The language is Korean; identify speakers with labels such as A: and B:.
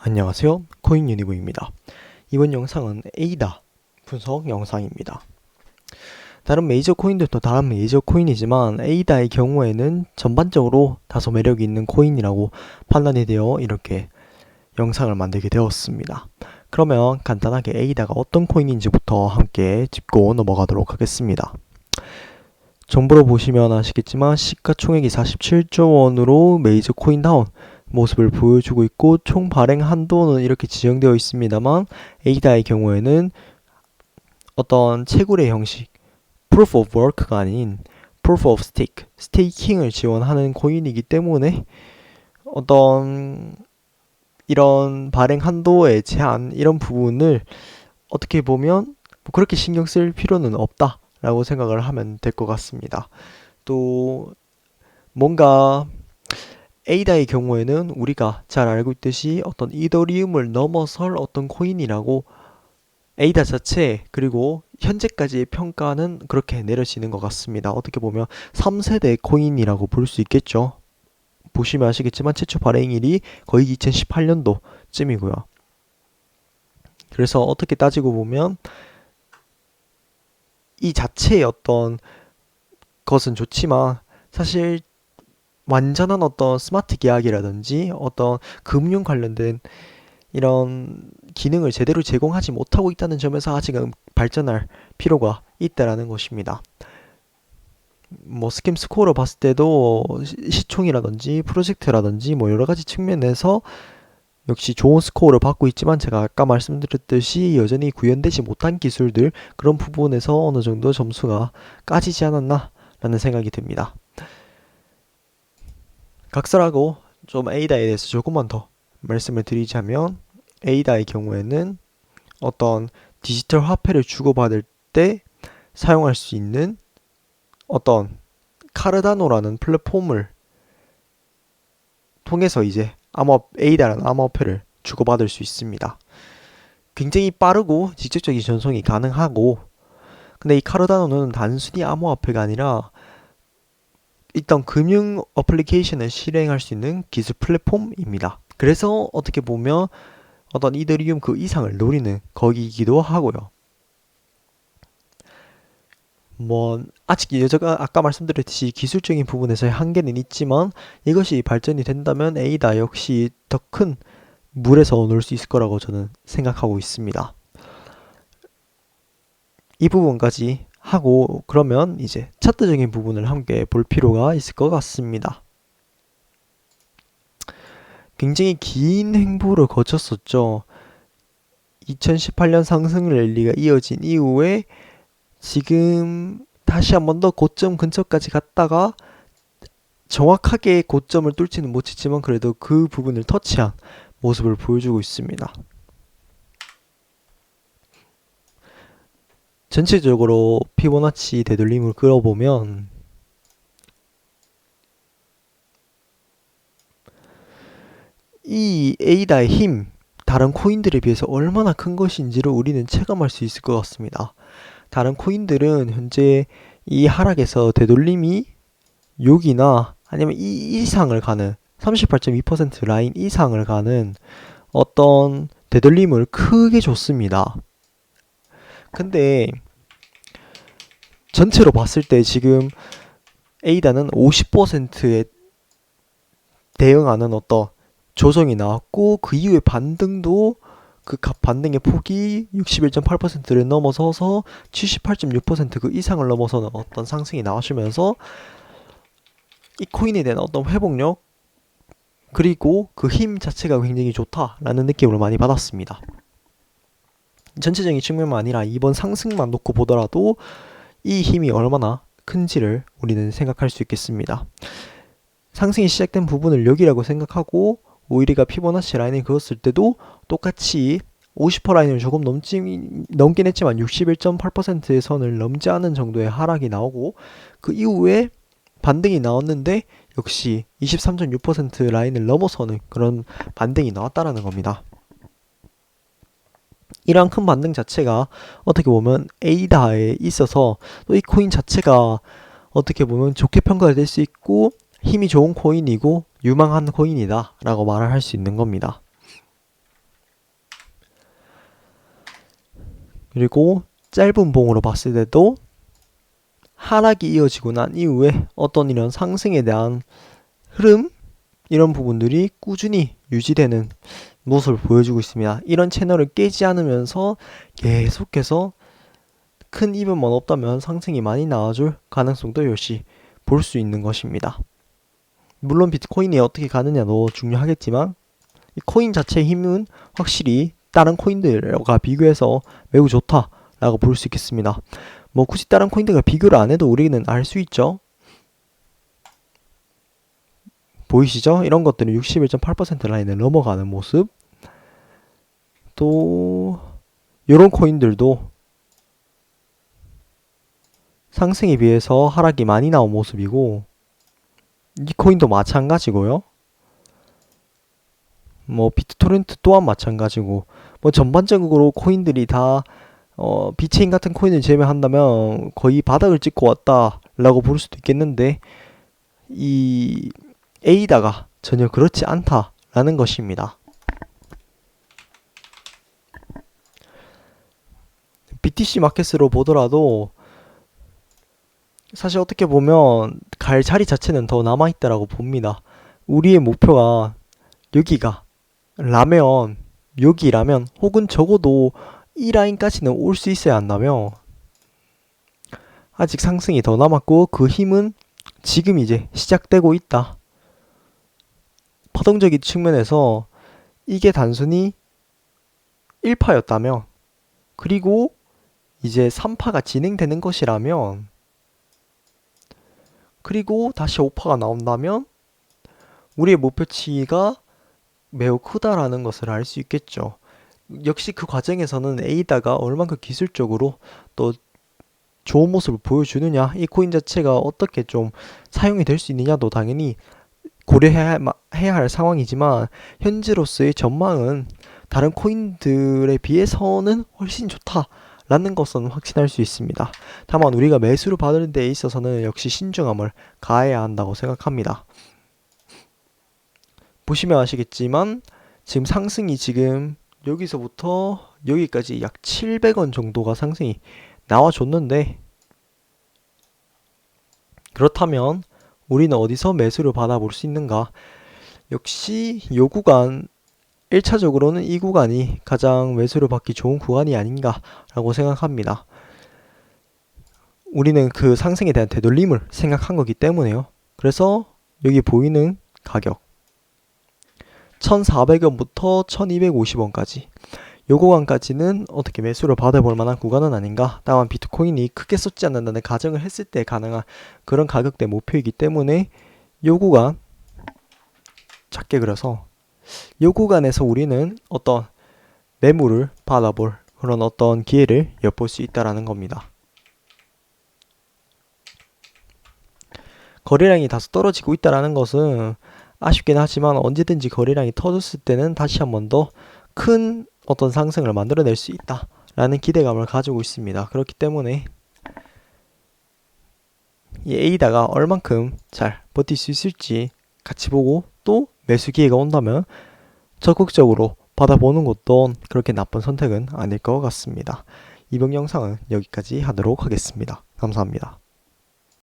A: 안녕하세요. 코인유니브입니다. 이번 영상은 에이다 분석 영상입니다. 다른 메이저 코인들도 다른 메이저 코인이지만 에이다의 경우에는 전반적으로 다소 매력이 있는 코인이라고 판단이 되어 이렇게 영상을 만들게 되었습니다. 그러면 간단하게 에이다가 어떤 코인인지부터 함께 짚고 넘어가도록 하겠습니다. 정보로 보시면 아시겠지만 시가총액이 47조 원으로 메이저 코인다운 모습을 보여주고 있고 총 발행 한도는 이렇게 지정되어 있습니다만 에이다의 경우에는 어떤 채굴의 형식 Proof of Work가 아닌 Proof of Stake, 스테이킹을 지원하는 코인이기 때문에 어떤 이런 발행 한도의 제한 이런 부분을 어떻게 보면 뭐 그렇게 신경 쓸 필요는 없다 라고 생각을 하면 될 것 같습니다. 또 뭔가 에이다의 경우에는 우리가 잘 알고 있듯이 어떤 이더리움을 넘어설 어떤 코인이라고 에이다 자체 그리고 현재까지의 평가는 그렇게 내려지는 것 같습니다. 어떻게 보면 3세대 코인이라고 볼 수 있겠죠. 보시면 아시겠지만 최초 발행일이 거의 2018년도쯤이고요. 그래서 어떻게 따지고 보면 이 자체의 어떤 것은 좋지만 사실 완전한 어떤 스마트 계약이라든지 어떤 금융 관련된 이런 기능을 제대로 제공하지 못하고 있다는 점에서 아직은 발전할 필요가 있다라는 것입니다. 뭐 스캠 스코어로 봤을 때도 시총이라든지 프로젝트라든지 뭐 여러 가지 측면에서 역시 좋은 스코어를 받고 있지만 제가 아까 말씀드렸듯이 여전히 구현되지 못한 기술들 그런 부분에서 어느 정도 점수가 까지지 않았나 라는 생각이 듭니다. 각설하고 좀 에이다에 대해서 조금만 더 말씀을 드리자면 에이다의 경우에는 어떤 디지털 화폐를 주고받을 때 사용할 수 있는 어떤 카르다노라는 플랫폼을 통해서 이제 에이다라는 암호화폐를 주고받을 수 있습니다. 굉장히 빠르고 직접적인 전송이 가능하고 근데 이 카르다노는 단순히 암호화폐가 아니라 일단 금융 어플리케이션을 실행할 수 있는 기술 플랫폼입니다. 그래서 어떻게 보면 어떤 이더리움 그 이상을 노리는 거기이기도 하고요. 뭐 아직 제가 아까 말씀드렸듯이 기술적인 부분에서의 한계는 있지만 이것이 발전이 된다면 에이다 역시 더 큰 물에서 놀 수 있을 거라고 저는 생각하고 있습니다. 이 부분까지 하고 그러면 이제 차트적인 부분을 함께 볼 필요가 있을 것 같습니다. 굉장히 긴 행보를 거쳤었죠. 2018년 상승 랠리가 이어진 이후에 지금 다시 한 번 더 고점 근처까지 갔다가 정확하게 고점을 뚫지는 못했지만 그래도 그 부분을 터치한 모습을 보여주고 있습니다. 전체적으로 피보나치 되돌림을 끌어보면 이 에이다의 힘, 다른 코인들에 비해서 얼마나 큰 것인지를 우리는 체감할 수 있을 것 같습니다. 다른 코인들은 현재 이 하락에서 되돌림이 6이나 아니면 이 이상을 가는 38.2% 라인 이상을 가는 어떤 되돌림을 크게 줬습니다. 근데 전체로 봤을 때 지금 에이다는 50%에 대응하는 어떤 조정이 나왔고 그 이후에 반등도 그 반등의 폭이 61.8%를 넘어서서 78.6%그 이상을 넘어서는 어떤 상승이 나와주면서 이 코인에 대한 어떤 회복력 그리고 그 힘 자체가 굉장히 좋다라는 느낌을 많이 받았습니다. 전체적인 측면만 아니라 이번 상승만 놓고 보더라도 이 힘이 얼마나 큰지를 우리는 생각할 수 있겠습니다. 상승이 시작된 부분을 여기라고 생각하고 오일이가 피보나치 라인을 그었을 때도 똑같이 50% 라인을 조금 넘긴 했지만 61.8%의 선을 넘지 않은 정도의 하락이 나오고 그 이후에 반등이 나왔는데 역시 23.6% 라인을 넘어서는 그런 반등이 나왔다라는 겁니다. 이러한 큰 반등 자체가 어떻게 보면 에이다에 있어서 또 이 코인 자체가 어떻게 보면 좋게 평가될 수 있고 힘이 좋은 코인이고 유망한 코인이다 라고 말을 할 수 있는 겁니다. 그리고 짧은 봉으로 봤을 때도 하락이 이어지고 난 이후에 어떤 이런 상승에 대한 흐름, 이런 부분들이 꾸준히 유지되는 모습을 보여주고 있습니다. 이런 채널을 깨지 않으면서 계속해서 큰 이변만 없다면 상승이 많이 나와줄 가능성도 역시 볼 수 있는 것입니다. 물론 비트코인이 어떻게 가느냐도 중요하겠지만 이 코인 자체의 힘은 확실히 다른 코인들과 비교해서 매우 좋다라고 볼 수 있겠습니다. 뭐 굳이 다른 코인들과 비교를 안 해도 우리는 알 수 있죠. 보이시죠? 이런 것들은 61.8% 라인을 넘어가는 모습. 또 이런 코인들도 상승에 비해서 하락이 많이 나온 모습이고, 이 코인도 마찬가지고요. 뭐 비트토렌트 또한 마찬가지고, 뭐 전반적으로 코인들이 다 비체인 같은 코인을 제외한다면 거의 바닥을 찍고 왔다라고 볼 수도 있겠는데, 이 에이다가 전혀 그렇지 않다라는 것입니다. BTC 마켓으로 보더라도 사실 어떻게 보면 갈 자리 자체는 더 남아있다라고 봅니다. 우리의 목표가 여기가 라면, 여기라면 혹은 적어도 이 라인까지는 올 수 있어야 한다며, 아직 상승이 더 남았고 그 힘은 지금 이제 시작되고 있다. 파동적인 측면에서 이게 단순히 1파였다면, 그리고 이제 3파가 진행되는 것이라면, 그리고 다시 5파가 나온다면 우리의 목표치가 매우 크다라는 것을 알 수 있겠죠. 역시 그 과정에서는 에이다가 얼만큼 기술적으로 또 좋은 모습을 보여주느냐, 이 코인 자체가 어떻게 좀 사용이 될 수 있느냐도 당연히 고려해야 할 상황이지만, 현재로서의 전망은 다른 코인들에 비해서는 훨씬 좋다라는 것은 확신할 수 있습니다. 다만 우리가 매수를 받는 데 있어서는 역시 신중함을 가해야 한다고 생각합니다. 보시면 아시겠지만 지금 상승이 지금 여기서부터 여기까지 약 700원 정도가 상승이 나와줬는데, 그렇다면 우리는 어디서 매수를 받아볼 수 있는가? 역시 이 구간, 1차적으로는 이 구간이 가장 매수를 받기 좋은 구간이 아닌가라고 생각합니다. 우리는 그 상승에 대한 되돌림을 생각한 거기 때문에요. 그래서 여기 보이는 가격 1400원부터 1250원까지, 요 구간까지는 어떻게 매수를 받아볼 만한 구간은 아닌가. 다만 비트코인이 크게 쏟지 않는다는 가정을 했을 때 가능한 그런 가격대 목표이기 때문에 요 구간 작게 그려서 요 구간에서 우리는 어떤 매물을 받아볼 그런 어떤 기회를 엿볼 수 있다라는 겁니다. 거래량이 다소 떨어지고 있다라는 것은 아쉽긴 하지만 언제든지 거래량이 터졌을 때는 다시 한 번 더 큰 어떤 상승을 만들어낼 수 있다라는 기대감을 가지고 있습니다. 그렇기 때문에 이 에이다가 얼만큼 잘 버틸 수 있을지 같이 보고, 또 매수 기회가 온다면 적극적으로 받아보는 것도 그렇게 나쁜 선택은 아닐 것 같습니다. 이번 영상은 여기까지 하도록 하겠습니다. 감사합니다.